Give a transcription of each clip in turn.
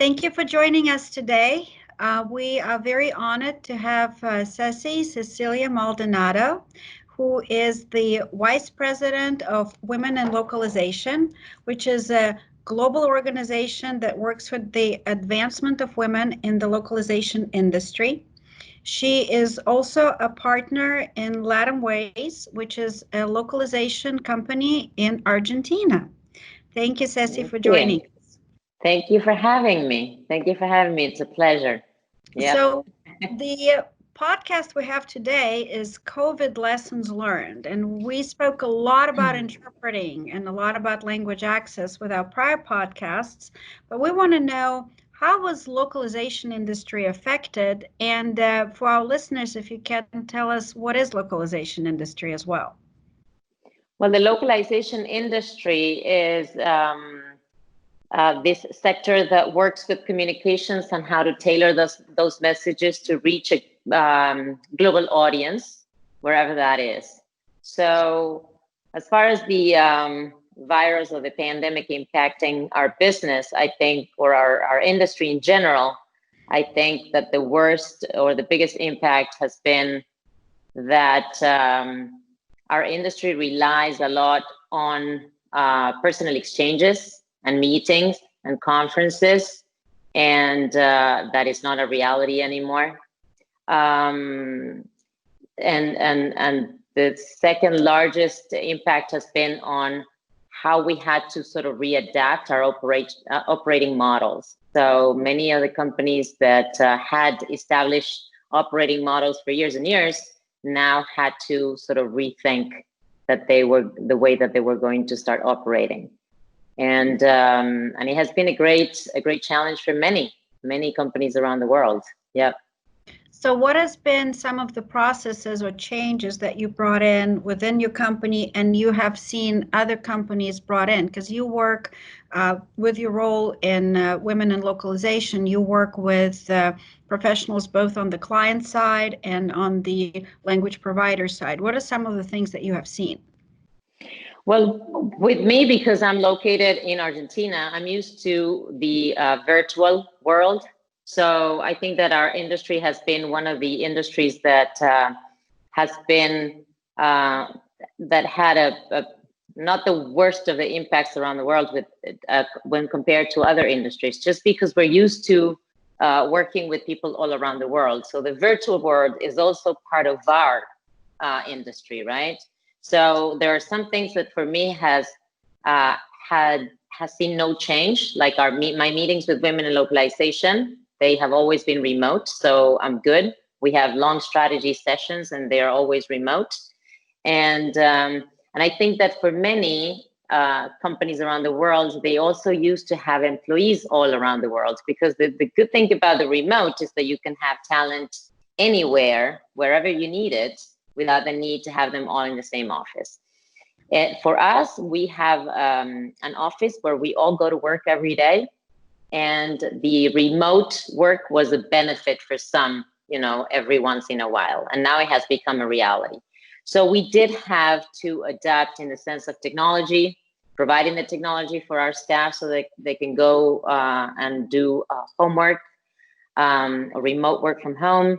Thank you for joining us today. We are very honored to have Cecilia Maldonado, who is the Vice President of Women in Localization, which is a global organization that works with the advancement of women in the localization industry. She is also a partner in Latamways, which is a localization company in Argentina. Thank you, Ceci, for joining. Thank you for having me. Thank you for having me. It's a pleasure. Yep. So the podcast we have today is COVID lessons learned. And we spoke a lot about interpreting and a lot about language access with our prior podcasts. But we want to know, how was localization industry affected? And for our listeners, if you can tell us, what is localization industry as well? Well, the localization industry is this sector that works with communications and how to tailor those messages to reach a global audience, wherever that is. So as far as the virus or the pandemic impacting our business, I think, or our industry in general, I think that the worst or the biggest impact has been that our industry relies a lot on personal exchanges and meetings and conferences, and that is not a reality anymore. And the second largest impact has been on how we had to sort of readapt our operating models. So many of the companies that had established operating models for years and years now had to sort of rethink that they were the way that they were going to start operating. And it has been a great challenge for many companies around the world. Yep. So what has been some of the processes or changes that you brought in within your company and you have seen other companies brought in? Because you work with your role in Women in Localization, you work with professionals both on the client side and on the language provider side. What are some of the things that you have seen? Well, with me, because I'm located in Argentina, I'm used to the virtual world. So I think that our industry has been one of the industries that has been, that had a not the worst of the impacts around the world with when compared to other industries, just because we're used to working with people all around the world. So the virtual world is also part of our industry, right? So there are some things that for me has seen no change, like my meetings with Women in Localization. They have always been remote, so I'm good. We have long strategy sessions, and they are always remote. And I think that for many companies around the world, they also used to have employees all around the world, because the good thing about the remote is that you can have talent anywhere, wherever you need it, without the need to have them all in the same office. For us, we have an office where we all go to work every day, and the remote work was a benefit for some, every once in a while, and now it has become a reality. So we did have to adapt in the sense of technology, providing the technology for our staff so that they can go and do homework, or remote work from home.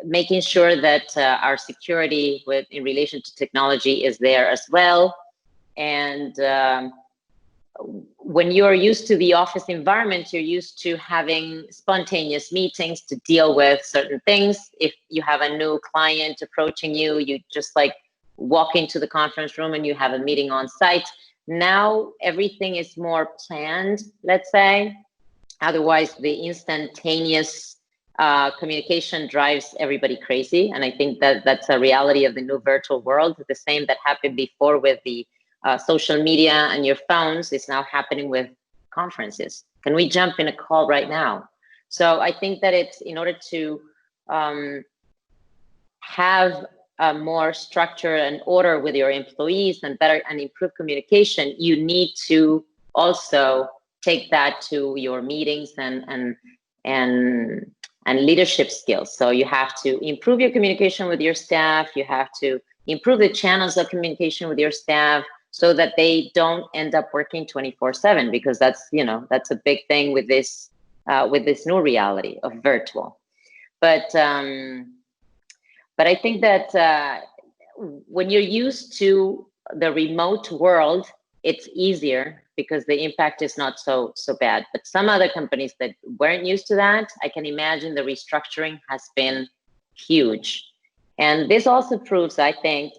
Making sure that our security in relation to technology is there as well. And when you're used to the office environment, you're used to having spontaneous meetings to deal with certain things. If you have a new client approaching you, you just like walk into the conference room and you have a meeting on site. Now everything is more planned, let's say. Otherwise, the instantaneous communication drives everybody crazy. And I think that that's a reality of the new virtual world. The same that happened before with the social media and your phones is now happening with conferences. Can we jump in a call right now? So I think that it's, in order to have a more structure and order with your employees and better and improve communication, you need to also take that to your meetings and leadership skills. So you have to improve your communication with your staff. You have to improve the channels of communication with your staff, so that they don't end up working 24/7, because that's, you know, that's a big thing with this new reality of virtual. But I think that when you're used to the remote world, it's easier because the impact is not so bad. But some other companies that weren't used to that, I can imagine the restructuring has been huge. And this also proves, I think,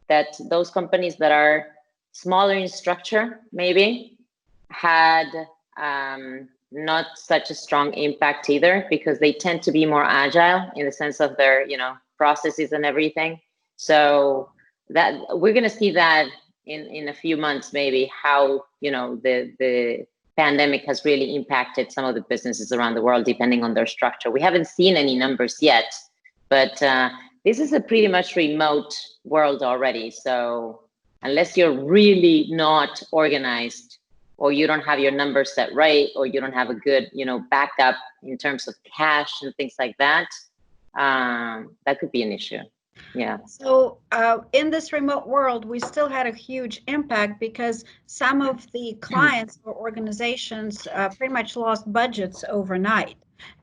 that those companies that are smaller in structure maybe had not such a strong impact either, because they tend to be more agile in the sense of their, you know, processes and everything. So that we're going to see that in a few months, maybe, how, you know, the pandemic has really impacted some of the businesses around the world, depending on their structure. We haven't seen any numbers yet, but this is a pretty much remote world already. So unless you're really not organized, or you don't have your numbers set right, or you don't have a good, you know, backup in terms of cash and things like that, that could be an issue. Yeah. So in this remote world, we still had a huge impact because some of the clients or organizations pretty much lost budgets overnight.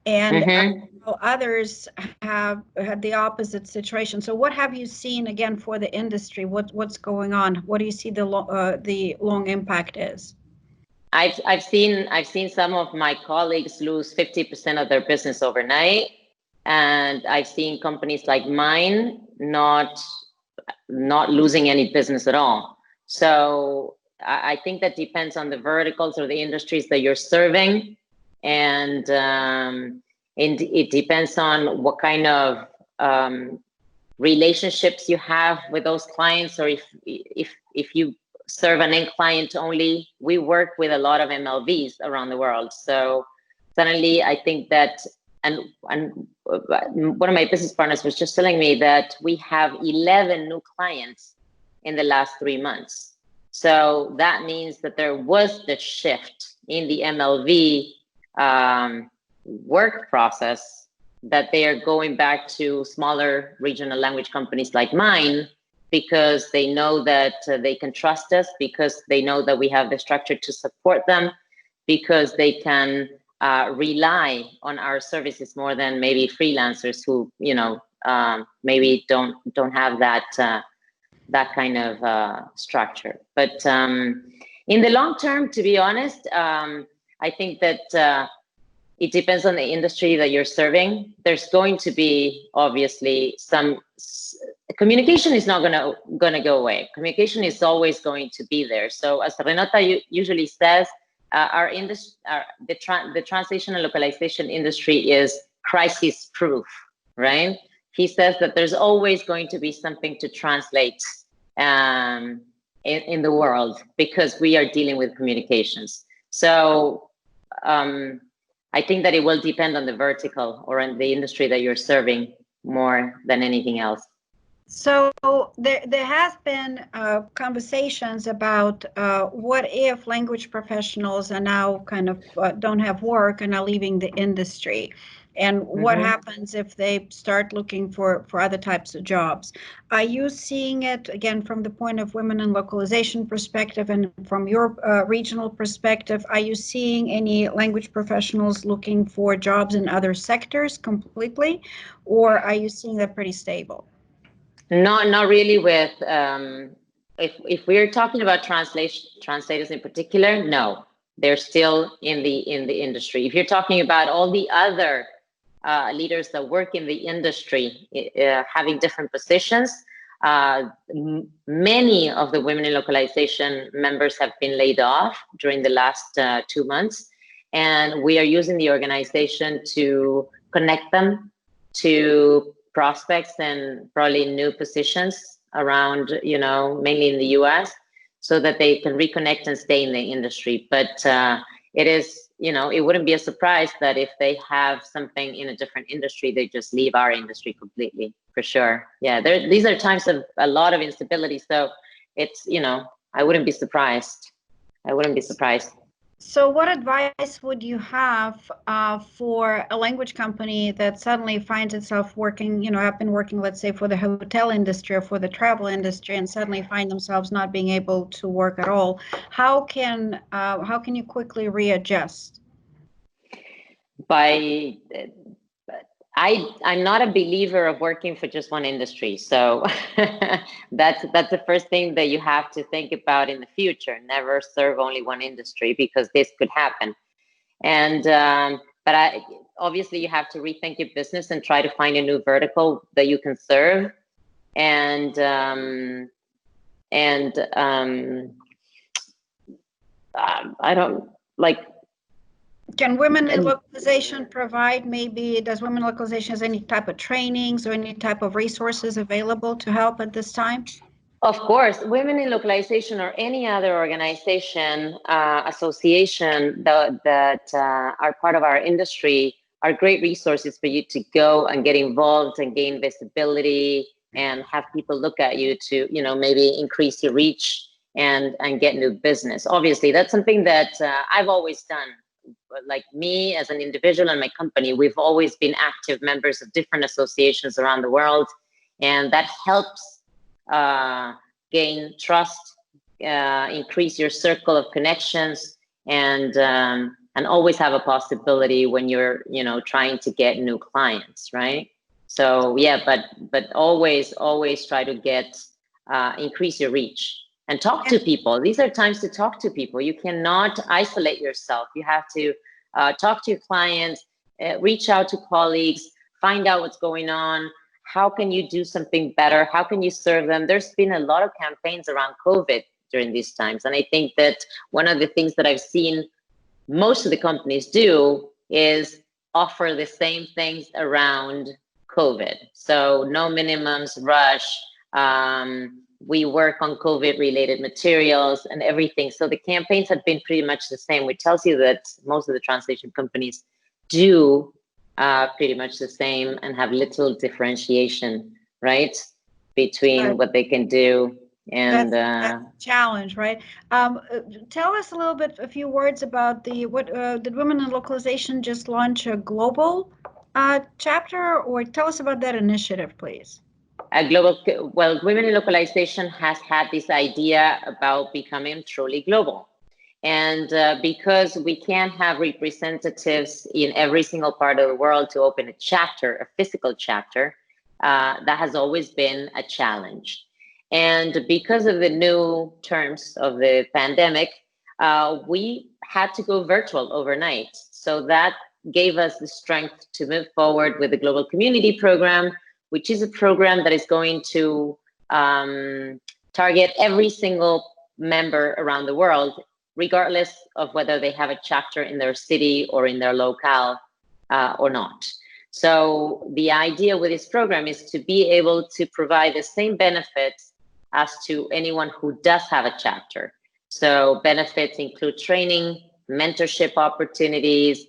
And others have had the opposite situation. So what have you seen, again, for the industry? What's going on? What do you see the long impact is? I've seen some of my colleagues lose 50% of their business overnight. And I've seen companies like mine not losing any business at all. So I think that depends on the verticals or the industries that you're serving. And it depends on what kind of relationships you have with those clients, or if you serve an end client only. We work with a lot of MLVs around the world. So suddenly I think that, and one of my business partners was just telling me that we have 11 new clients in the last 3 months. So that means that there was the shift in the MLV work process, that they are going back to smaller regional language companies like mine, because they know that they can trust us, because they know that we have the structure to support them, because they can rely on our services more than maybe freelancers who, you know, maybe don't have that kind of structure. But in the long term, to be honest, I think that it depends on the industry that you're serving. There's going to be obviously some communication is not gonna go away. Communication is always going to be there. So as Renata usually says, our industry, the translation and localization industry is crisis proof, right? He says that there's always going to be something to translate in the world, because we are dealing with communications. So I think that it will depend on the vertical or in the industry that you're serving more than anything else. So there has been conversations about what if language professionals are now kind of don't have work and are leaving the industry, and what happens if they start looking for other types of jobs. Are you seeing it, again, from the point of women in localization perspective and from your regional perspective? Are you seeing any language professionals looking for jobs in other sectors completely, or are you seeing that pretty stable? Not really. With if we're talking about translators in particular, no, they're still in the industry. If you're talking about all the other leaders that work in the industry, having different positions, many of the women in localization members have been laid off during the last 2 months, and we are using the organization to connect them to prospects and probably new positions around, you know, mainly in the US, so that they can reconnect and stay in the industry. But it is, you know, it wouldn't be a surprise that if they have something in a different industry, they just leave our industry completely, for sure. Yeah, these are times of a lot of instability. So it's, you know, I wouldn't be surprised. So what advice would you have for a language company that suddenly finds itself working, have been working, let's say, for the hotel industry or for the travel industry, and suddenly find themselves not being able to work at all? How can you quickly readjust? By I'm not a believer of working for just one industry. So that's the first thing that you have to think about in the future. Never serve only one industry, because this could happen. And but obviously you have to rethink your business and try to find a new vertical that you can serve. And I don't like. Can women in localization provide, maybe, does women in localization has any type of trainings or any type of resources available to help at this time? Of course, Women in Localization or any other organization, association that are part of our industry are great resources for you to go and get involved and gain visibility and have people look at you to, maybe increase your reach and get new business. Obviously, that's something that I've always done. Like me as an individual and my company, we've always been active members of different associations around the world, and that helps gain trust, increase your circle of connections, and always have a possibility when you're trying to get new clients, right? So yeah, but always try to get increase your reach and talk to people. These are times to talk to people. You cannot isolate yourself. You have to talk to your clients, reach out to colleagues, find out what's going on. How can you do something better? How can you serve them? There's been a lot of campaigns around COVID during these times. And I think that one of the things that I've seen most of the companies do is offer the same things around COVID. So no minimums, rush. We work on COVID related materials and everything. So the campaigns have been pretty much the same, which tells you that most of the translation companies do pretty much the same and have little differentiation, right, between what they can do. And that's a challenge, right? Tell us a few words about what did Women in Localization just launch a global chapter, or tell us about that initiative, please. Well, Women in Localization has had this idea about becoming truly global. And because we can't have representatives in every single part of the world to open a chapter, a physical chapter, that has always been a challenge. And because of the new terms of the pandemic, we had to go virtual overnight. So that gave us the strength to move forward with the Global Community Program, which is a program that is going to target every single member around the world, regardless of whether they have a chapter in their city or in their locale or not. So the idea with this program is to be able to provide the same benefits as to anyone who does have a chapter. So benefits include training, mentorship opportunities,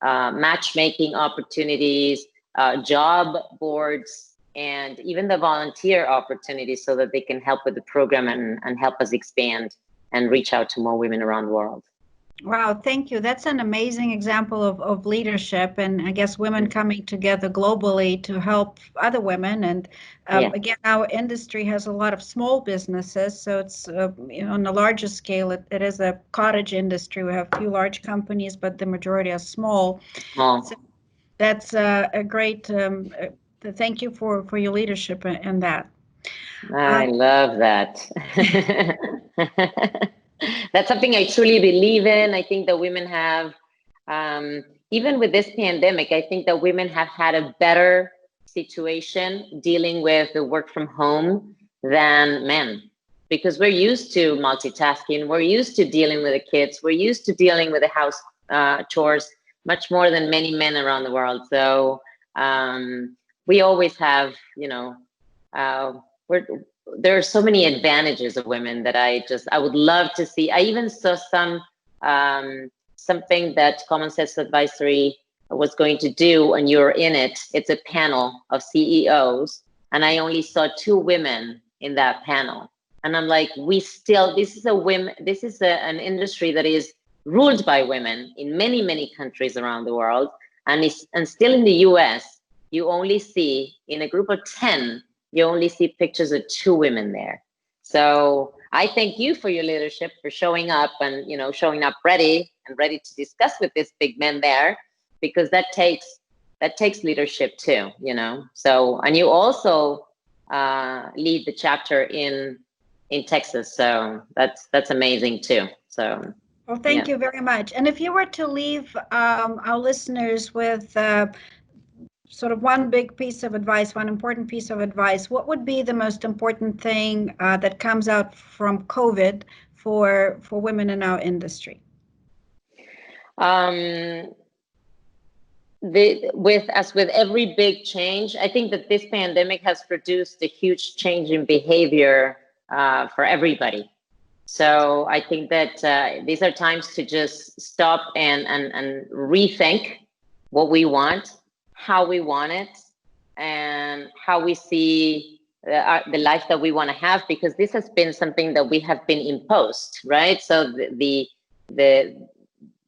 matchmaking opportunities, job boards, and even the volunteer opportunities, so that they can help with the program and help us expand and reach out to more women around the world. Wow, thank you. That's an amazing example of leadership, and I guess women coming together globally to help other women. And again, our industry has a lot of small businesses, so it's on a larger scale, it is a cottage industry. We have a few large companies, but the majority are small. So that's a great, thank you for your leadership in that. I love that. That's something I truly believe in. I think that women have, even with this pandemic, I think that women have had a better situation dealing with the work from home than men, because we're used to multitasking. We're used to dealing with the kids. We're used to dealing with the house chores much more than many men around the world. So we always have, there are so many advantages of women that I would love to see. I even saw something that Common Sense Advisory was going to do, and you're in it. It's a panel of CEOs, and I only saw 2 women in that panel. And I'm like, this is an industry that is ruled by women in many, many countries around the world. And still in the US, you only see, in a group of 10, you only see pictures of 2 women there. So I thank you for your leadership, for showing up and, you know, showing up ready to discuss with this big man there, because that takes leadership too, you know. So, and you also lead the chapter in Texas, so that's amazing too. So, Well, thank you very much. And if you were to leave our listeners with sort of one big piece of advice, one important piece of advice, what would be the most important thing that comes out from COVID for women in our industry? With every big change, I think that this pandemic has produced a huge change in behavior for everybody. So I think that these are times to just stop and rethink what we want, how we want it, and how we see the life that we want to have, because this has been something that we have been imposed, right? So the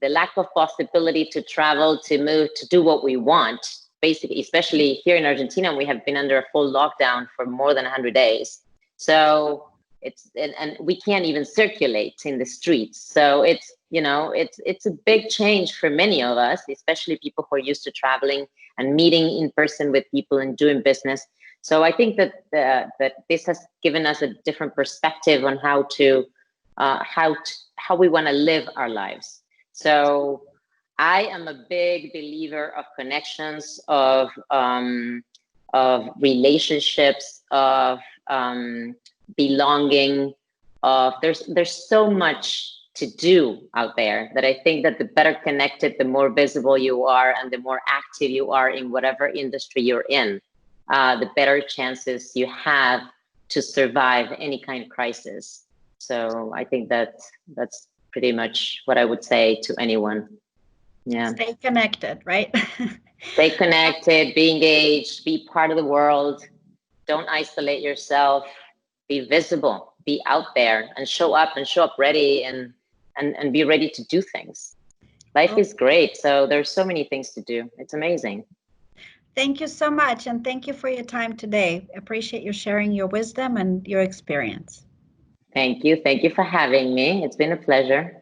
lack of possibility to travel, to move, to do what we want, basically, especially here in Argentina, we have been under a full lockdown for more than 100 days. So it's, and we can't even circulate in the streets. So it's, you know, it's a big change for many of us, especially people who are used to traveling and meeting in person with people and doing business. So I think that that this has given us a different perspective on how we want to live our lives. So I am a big believer of connections, of relationships, of belonging. There's so much to do out there that I think that the better connected, the more visible you are, and the more active you are in whatever industry you're in, the better chances you have to survive any kind of crisis. So I think that's pretty much what I would say to anyone. Yeah. Stay connected, right? Stay connected, be engaged, be part of the world. Don't isolate yourself. Be visible, be out there, and show up ready and be ready to do things. Life is great. So there's so many things to do. It's amazing. Thank you so much. And thank you for your time today. Appreciate you sharing your wisdom and your experience. Thank you. Thank you for having me. It's been a pleasure.